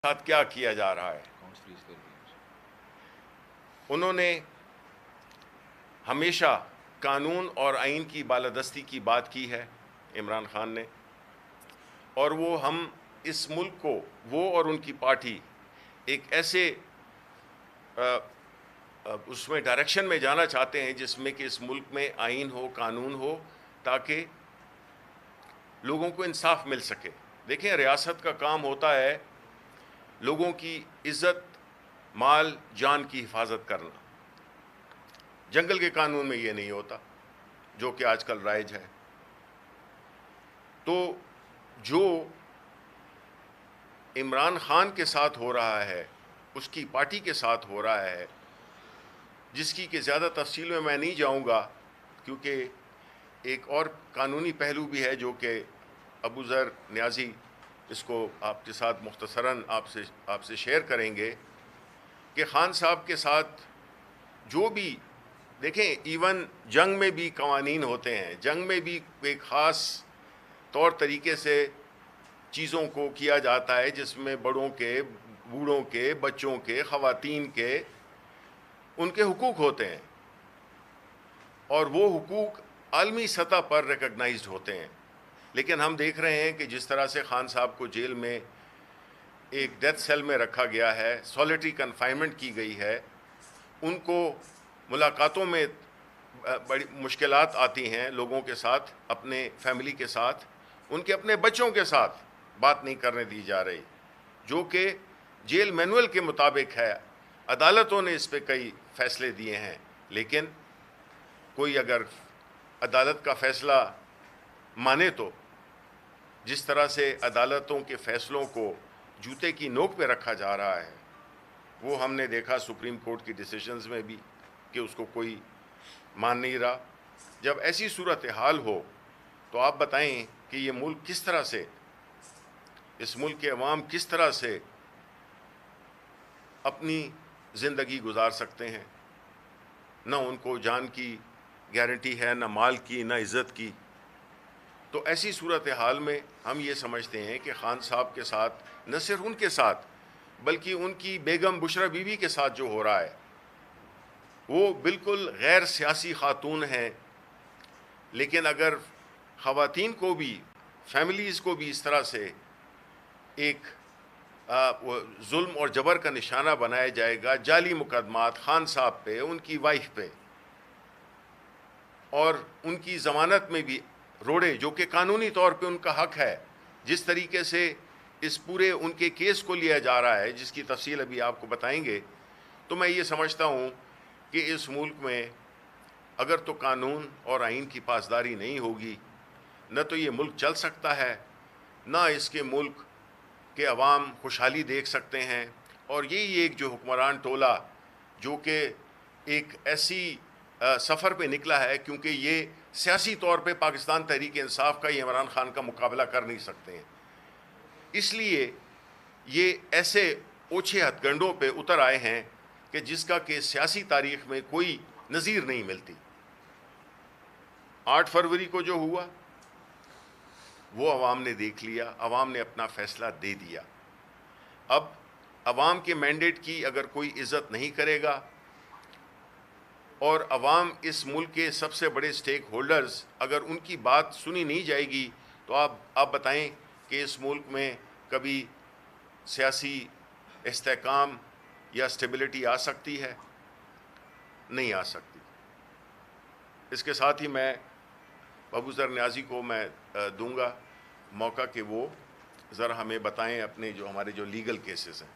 ساتھ کیا کیا جا رہا ہے۔ انہوں نے ہمیشہ قانون اور آئین کی بالادستی کی بات کی ہے، عمران خان نے، اور وہ ہم اس ملک کو، وہ اور ان کی پارٹی ایک ایسے اس میں ڈائریکشن میں جانا چاہتے ہیں جس میں کہ اس ملک میں آئین ہو، قانون ہو، تاکہ لوگوں کو انصاف مل سکے۔ دیکھیں، ریاست کا کام ہوتا ہے لوگوں کی عزت، مال، جان کی حفاظت کرنا۔ جنگل کے قانون میں یہ نہیں ہوتا، جو کہ آج کل رائج ہے۔ تو جو عمران خان کے ساتھ ہو رہا ہے، اس کی پارٹی کے ساتھ ہو رہا ہے، جس کی کہ زیادہ تفصیل میں نہیں جاؤں گا، کیونکہ ایک اور قانونی پہلو بھی ہے جو کہ ابو ذر نیازی اس کو آپ کے ساتھ مختصراً آپ سے شیئر کریں گے، کہ خان صاحب کے ساتھ جو بھی، دیکھیں، ایون جنگ میں بھی قوانین ہوتے ہیں، جنگ میں بھی ایک خاص طور طریقے سے چیزوں کو کیا جاتا ہے، جس میں بڑوں کے، بوڑھوں کے، بچوں کے، خواتین کے، ان کے حقوق ہوتے ہیں، اور وہ حقوق عالمی سطح پر ریکگنائزڈ ہوتے ہیں۔ لیکن ہم دیکھ رہے ہیں کہ جس طرح سے خان صاحب کو جیل میں ایک ڈیتھ سیل میں رکھا گیا ہے، سولیٹری کنفائنمنٹ کی گئی ہے، ان کو ملاقاتوں میں بڑی مشکلات آتی ہیں لوگوں کے ساتھ، اپنے فیملی کے ساتھ، ان کے اپنے بچوں کے ساتھ بات نہیں کرنے دی جا رہی، جو کہ جیل مینول کے مطابق ہے۔ عدالتوں نے اس پہ کئی فیصلے دیے ہیں، لیکن کوئی اگر عدالت کا فیصلہ مانے تو جس طرح سے عدالتوں کے فیصلوں کو جوتے کی نوک پہ رکھا جا رہا ہے، وہ ہم نے دیکھا سپریم کورٹ کی ڈیسیشنز میں بھی، کہ اس کو کوئی مان نہیں رہا۔ جب ایسی صورتحال ہو تو آپ بتائیں کہ یہ ملک کس طرح سے، اس ملک کے عوام کس طرح سے اپنی زندگی گزار سکتے ہیں؟ نہ ان کو جان کی گارنٹی ہے، نہ مال کی، نہ عزت کی۔ تو ایسی صورتحال میں ہم یہ سمجھتے ہیں کہ خان صاحب کے ساتھ، نہ صرف ان کے ساتھ بلکہ ان کی بیگم بشرا بی بی کے ساتھ جو ہو رہا ہے، وہ بالکل غیر سیاسی خاتون ہیں، لیکن اگر خواتین کو بھی، فیملیز کو بھی اس طرح سے ایک ظلم اور جبر کا نشانہ بنایا جائے گا، جعلی مقدمات خان صاحب پہ، ان کی وائف پہ، اور ان کی ضمانت میں بھی روڑے، جو کہ قانونی طور پہ ان کا حق ہے، جس طریقے سے اس پورے ان کے کیس کو لیا جا رہا ہے، جس کی تفصیل ابھی آپ کو بتائیں گے، تو میں یہ سمجھتا ہوں کہ اس ملک میں اگر تو قانون اور آئین کی پاسداری نہیں ہوگی، نہ تو یہ ملک چل سکتا ہے، نہ اس کے ملک کے عوام خوشحالی دیکھ سکتے ہیں۔ اور یہی ایک جو حکمران ٹولہ جو کہ ایک ایسی سفر پہ نکلا ہے، کیونکہ یہ سیاسی طور پہ پاکستان تحریک انصاف کا، یہ عمران خان کا مقابلہ کر نہیں سکتے ہیں، اس لیے یہ ایسے اوچھے ہتھ گنڈوں پہ اتر آئے ہیں کہ جس کا کہ سیاسی تاریخ میں کوئی نظیر نہیں ملتی۔ 8 فروری کو جو ہوا وہ عوام نے دیکھ لیا، عوام نے اپنا فیصلہ دے دیا۔ اب عوام کے مینڈیٹ کی اگر کوئی عزت نہیں کرے گا، اور عوام اس ملک کے سب سے بڑے سٹیک ہولڈرز، اگر ان کی بات سنی نہیں جائے گی، تو آپ بتائیں کہ اس ملک میں کبھی سیاسی استحکام یا اسٹیبلٹی آ سکتی ہے؟ نہیں آ سکتی۔ اس کے ساتھ ہی میں ابو ذر نیازی کو میں دوں گا موقع کہ وہ ذرا ہمیں بتائیں اپنے جو ہمارے جو لیگل کیسز ہیں۔